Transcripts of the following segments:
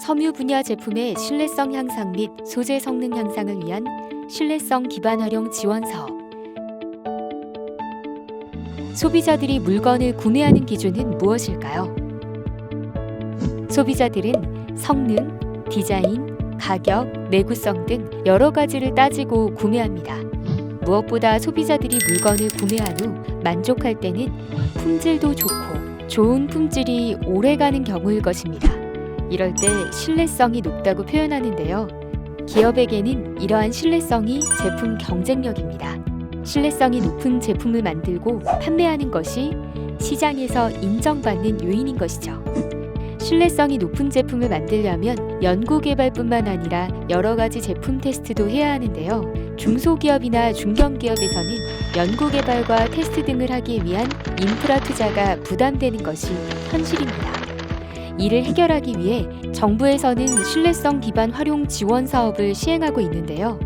섬유 분야 제품의 신뢰성 향상 및 소재 성능 향상을 위한 신뢰성 기반 활용 지원 사업. 소비자들이 물건을 구매하는 기준은 무엇일까요? 소비자들은 성능, 디자인, 가격, 내구성 등 여러 가지를 따지고 구매합니다. 무엇보다 소비자들이 물건을 구매한 후 만족할 때는 품질도 좋고 좋은 품질이 오래가는 경우일 것입니다. 이럴 때 신뢰성이 높다고 표현하는데요. 기업에게는 이러한 신뢰성이 제품 경쟁력입니다. 신뢰성이 높은 제품을 만들고 판매하는 것이 시장에서 인정받는 요인인 것이죠. 신뢰성이 높은 제품을 만들려면 연구개발뿐만 아니라 여러 가지 제품 테스트도 해야 하는데요. 중소기업이나 중견기업에서는 연구개발과 테스트 등을 하기 위한 인프라 투자가 부담되는 것이 현실입니다. 이를 해결하기 위해 정부에서는 신뢰성 기반 활용 지원 사업을 시행하고 있는데요.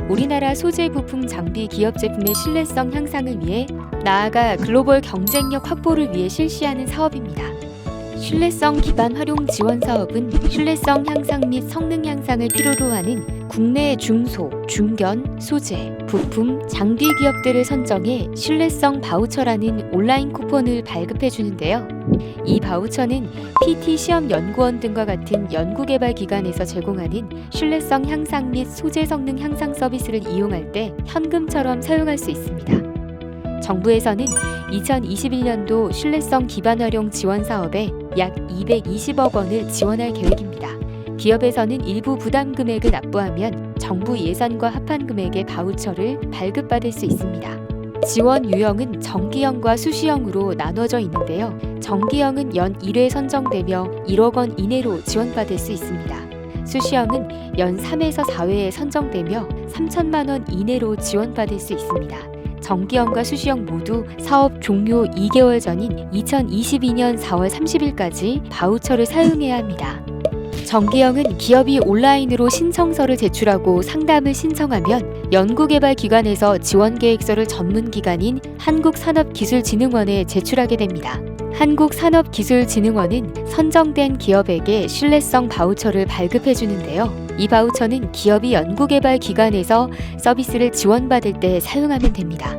우리나라 소재 부품 장비 기업 제품의 신뢰성 향상을 위해 나아가 글로벌 경쟁력 확보를 위해 실시하는 사업입니다. 신뢰성 기반 활용 지원 사업은 신뢰성 향상 및 성능 향상을 필요로 하는 국내 중소, 중견, 소재, 부품, 장비 기업들을 선정해 신뢰성 바우처라는 온라인 쿠폰을 발급해 주는데요. 이 바우처는 PT 시험연구원 등과 같은 연구개발 기관에서 제공하는 신뢰성 향상 및 소재 성능 향상 서비스를 이용할 때 현금처럼 사용할 수 있습니다. 정부에서는 2021년도 신뢰성 기반 활용 지원 사업에 약 220억 원을 지원할 계획입니다. 기업에서는 일부 부담 금액을 납부하면 정부 예산과 합한 금액의 바우처를 발급받을 수 있습니다. 지원 유형은 정기형과 수시형으로 나눠져 있는데요. 정기형은 연 1회 선정되며 1억 원 이내로 지원받을 수 있습니다. 수시형은 연 3에서 4회에 선정되며 3천만 원 이내로 지원받을 수 있습니다. 정기형과 수시형 모두 사업 종료 2개월 전인 2022년 4월 30일까지 바우처를 사용해야 합니다. 정기형은 기업이 온라인으로 신청서를 제출하고 상담을 신청하면 연구개발기관에서 지원계획서를 전문기관인 한국산업기술진흥원에 제출하게 됩니다. 한국산업기술진흥원은 선정된 기업에게 신뢰성 바우처를 발급해 주는데요. 이 바우처는 기업이 연구개발기관에서 서비스를 지원받을 때 사용하면 됩니다.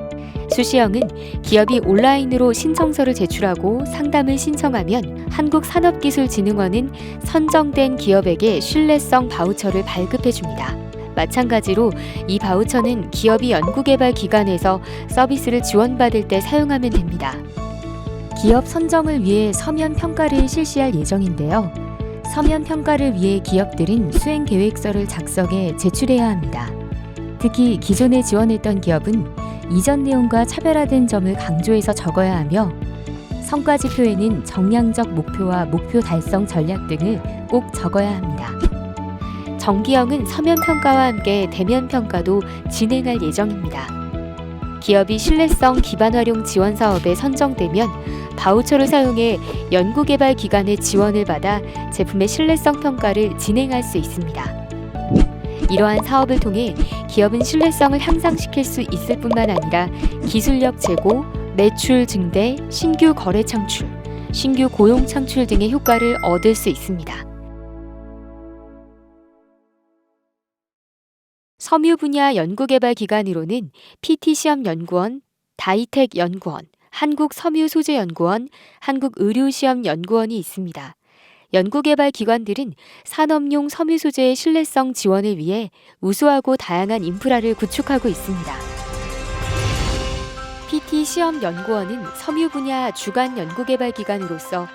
수시형은 기업이 온라인으로 신청서를 제출하고 상담을 신청하면 한국산업기술진흥원은 선정된 기업에게 신뢰성 바우처를 발급해 줍니다. 마찬가지로 이 바우처는 기업이 연구개발기관에서 서비스를 지원받을 때 사용하면 됩니다. 기업 선정을 위해 서면 평가를 실시할 예정인데요. 서면 평가를 위해 기업들은 수행 계획서를 작성해 제출해야 합니다. 특히 기존에 지원했던 기업은 이전 내용과 차별화된 점을 강조해서 적어야 하며 성과 지표에는 정량적 목표와 목표 달성 전략 등을 꼭 적어야 합니다. 정기형은 서면 평가와 함께 대면 평가도 진행할 예정입니다. 기업이 신뢰성 기반 활용 지원 사업에 선정되면 바우처를 사용해 연구개발 기관의 지원을 받아 제품의 신뢰성 평가를 진행할 수 있습니다. 이러한 사업을 통해 기업은 신뢰성을 향상시킬 수 있을 뿐만 아니라 기술력 제고, 매출 증대, 신규 거래 창출, 신규 고용 창출 등의 효과를 얻을 수 있습니다. 섬유 분야 연구개발 기관으로는 PT시험연구원, 다이텍연구원, 한국섬유소재연구원, 한국의료시험연구원이 있습니다. 연구개발 기관들은 산업용 섬유소재의 신뢰성 지원을 위해 우수하고 다양한 인프라를 구축하고 있습니다. PT시험연구원은 섬유 분야 주간 연구개발 기관으로서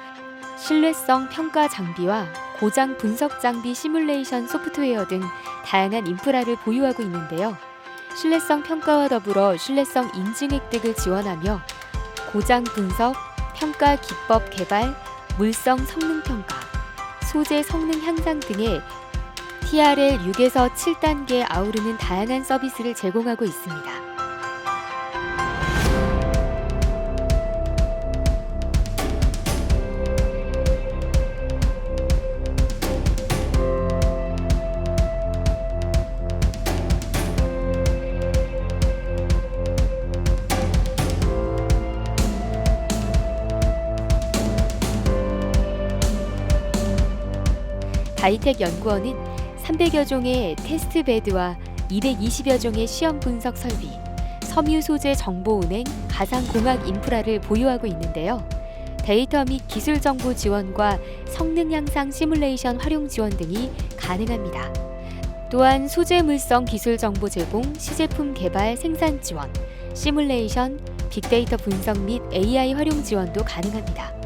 신뢰성 평가 장비와 고장 분석 장비 시뮬레이션 소프트웨어 등 다양한 인프라를 보유하고 있는데요. 신뢰성 평가와 더불어 신뢰성 인증 획득을 지원하며 고장 분석, 평가 기법 개발, 물성 성능 평가, 소재 성능 향상 등의 TRL 6에서 7단계에 아우르는 다양한 서비스를 제공하고 있습니다. 다이텍 연구원은 300여 종의 테스트 베드와 220여 종의 시험 분석 설비, 섬유 소재 정보 운행, 가상공학 인프라를 보유하고 있는데요. 데이터 및 기술 정보 지원과 성능 향상 시뮬레이션 활용 지원 등이 가능합니다. 또한 소재 물성 기술 정보 제공, 시제품 개발 생산 지원, 시뮬레이션, 빅데이터 분석 및 AI 활용 지원도 가능합니다.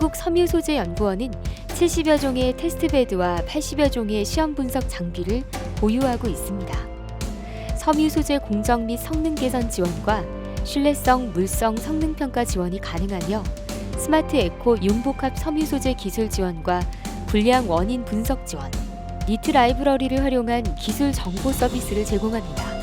한국섬유소재연구원은 70여 종의 테스트베드와 80여 종의 시험 분석 장비를 보유하고 있습니다. 섬유 소재 공정 및 성능 개선 지원과 신뢰성, 물성, 성능 평가 지원이 가능하며 스마트 에코 융복합 섬유 소재 기술 지원과 불량 원인 분석 지원, 니트 라이브러리를 활용한 기술 정보 서비스를 제공합니다.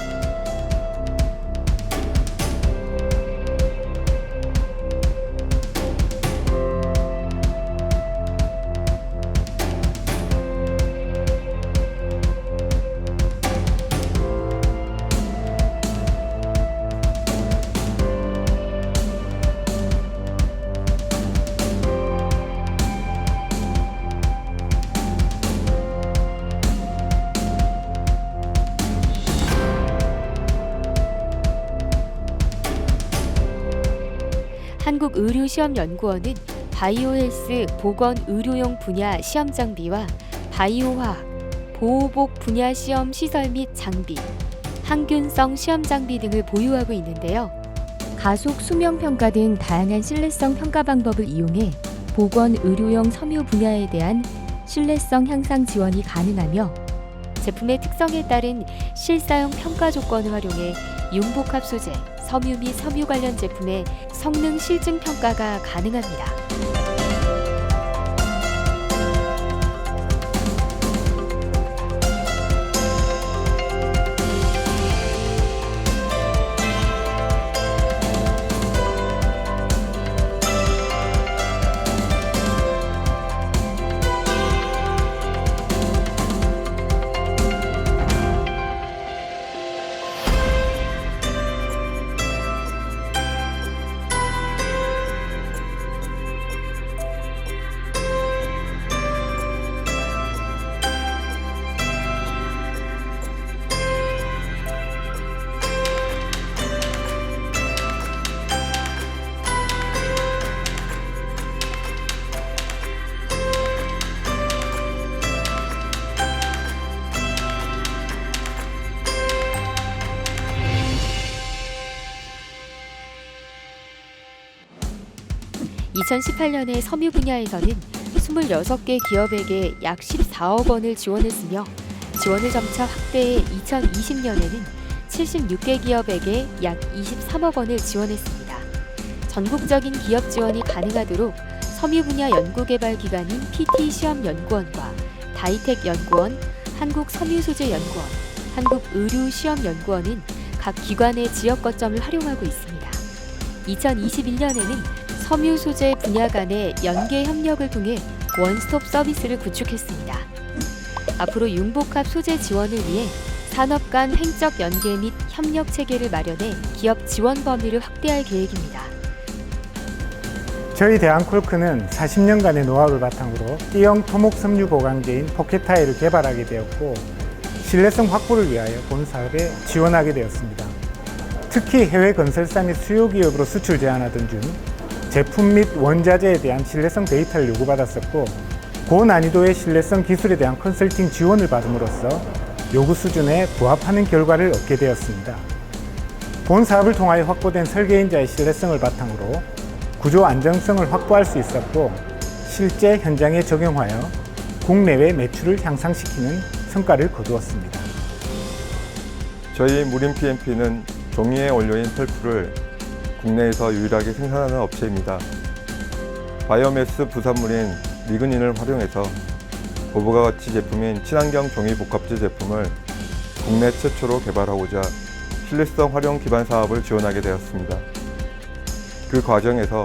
한국의료시험연구원은 바이오헬스 보건의료용 분야 시험 장비와 바이오화학, 보호복 분야 시험 시설 및 장비, 항균성 시험 장비 등을 보유하고 있는데요. 가속 수명 평가 등 다양한 신뢰성 평가 방법을 이용해 보건의료용 섬유 분야에 대한 신뢰성 향상 지원이 가능하며 제품의 특성에 따른 실사용 평가 조건을 활용해 융복합 소재, 섬유 및 섬유 관련 제품의 성능 실증 평가가 가능합니다. (2018년에) 섬유 분야에서는 26개 기업에게 약 14억 원을 지원했으며 지원을 점차 확대해 2020년에는 76개 기업에게 약 23억 원을 지원했습니다. 전국적인 기업 지원이 가능하도록 섬유 분야 연구개발기관인 PT시험연구원과 다이텍 연구원, 한국섬유소재연구원, 한국의료시험연구원은 각 기관의 지역 거점을 활용하고 있습니다. 2021년에는 섬유 소재 분야 간의 연계 협력을 통해 원스톱 서비스를 구축했습니다. 앞으로 융복합 소재 지원을 위해 산업 간 횡적 연계 및 협력 체계를 마련해 기업 지원 범위를 확대할 계획입니다. 저희 대한콜크는 40년간의 노하우를 바탕으로 B형 토목 섬유 보강제인 포켓타일을 개발하게 되었고 신뢰성 확보를 위하여 본 사업에 지원하게 되었습니다. 특히 해외 건설사 및 수요 기업으로 수출 제한하던 중 제품 및 원자재에 대한 신뢰성 데이터를 요구받았었고 고난이도의 신뢰성 기술에 대한 컨설팅 지원을 받음으로써 요구 수준에 부합하는 결과를 얻게 되었습니다. 본 사업을 통하여 확보된 설계인자의 신뢰성을 바탕으로 구조 안정성을 확보할 수 있었고 실제 현장에 적용하여 국내외 매출을 향상시키는 성과를 거두었습니다. 저희 무림 PMP는 종이에 원료인 펄프를 국내에서 유일하게 생산하는 업체입니다. 바이오매스 부산물인 리그닌을 활용해서 고부가 가치 제품인 친환경 종이 복합재 제품을 국내 최초로 개발하고자 신뢰성 활용 기반 사업을 지원하게 되었습니다. 그 과정에서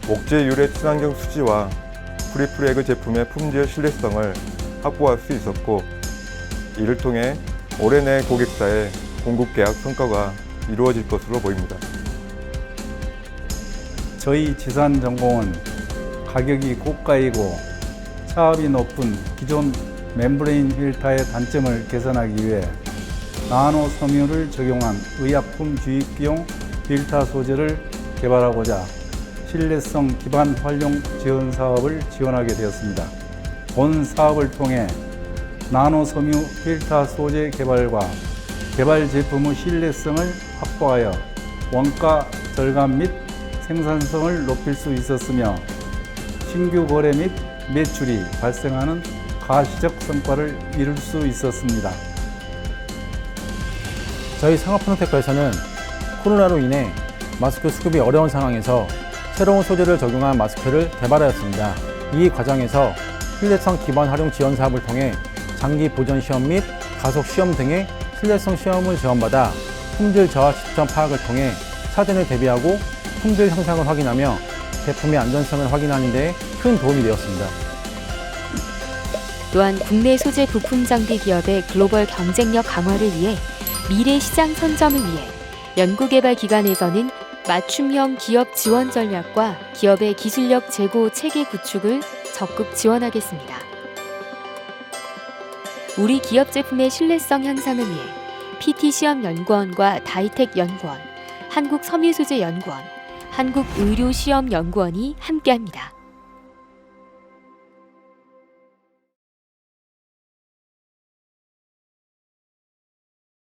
목재 유래 친환경 수지와 프리프레그 제품의 품질 신뢰성을 확보할 수 있었고, 이를 통해 올해 내 고객사의 공급 계약 성과가 이루어질 것으로 보입니다. 저희 지산전공은 가격이 고가이고 차압이 높은 기존 멤브레인 필터의 단점을 개선하기 위해 나노 섬유를 적용한 의약품 주입기용 필터 소재를 개발하고자 신뢰성 기반 활용 지원 사업을 지원하게 되었습니다. 본 사업을 통해 나노 섬유 필터 소재 개발과 개발 제품의 신뢰성을 확보하여 원가 절감 및 생산성을 높일 수 있었으며 신규 거래 및 매출이 발생하는 가시적 성과를 이룰 수 있었습니다. 저희 상업프로테크에서는 코로나로 인해 마스크 수급이 어려운 상황에서 새로운 소재를 적용한 마스크를 개발하였습니다. 이 과정에서 신뢰성 기반 활용 지원 사업을 통해 장기 보존 시험 및 가속 시험 등의 신뢰성 시험을 지원받아 품질 저하 시점 파악을 통해 사전에 대비하고 품질 향상을 확인하며 제품의 안전성을 확인하는 데 큰 도움이 되었습니다. 또한 국내 소재 부품 장비 기업의 글로벌 경쟁력 강화를 위해 미래 시장 선점을 위해 연구개발 기관에서는 맞춤형 기업 지원 전략과 기업의 기술력 제고 체계 구축을 적극 지원하겠습니다. 우리 기업 제품의 신뢰성 향상을 위해 PT시험연구원과 다이텍연구원, 한국섬유소재연구원, 한국의료시험연구원이 함께합니다.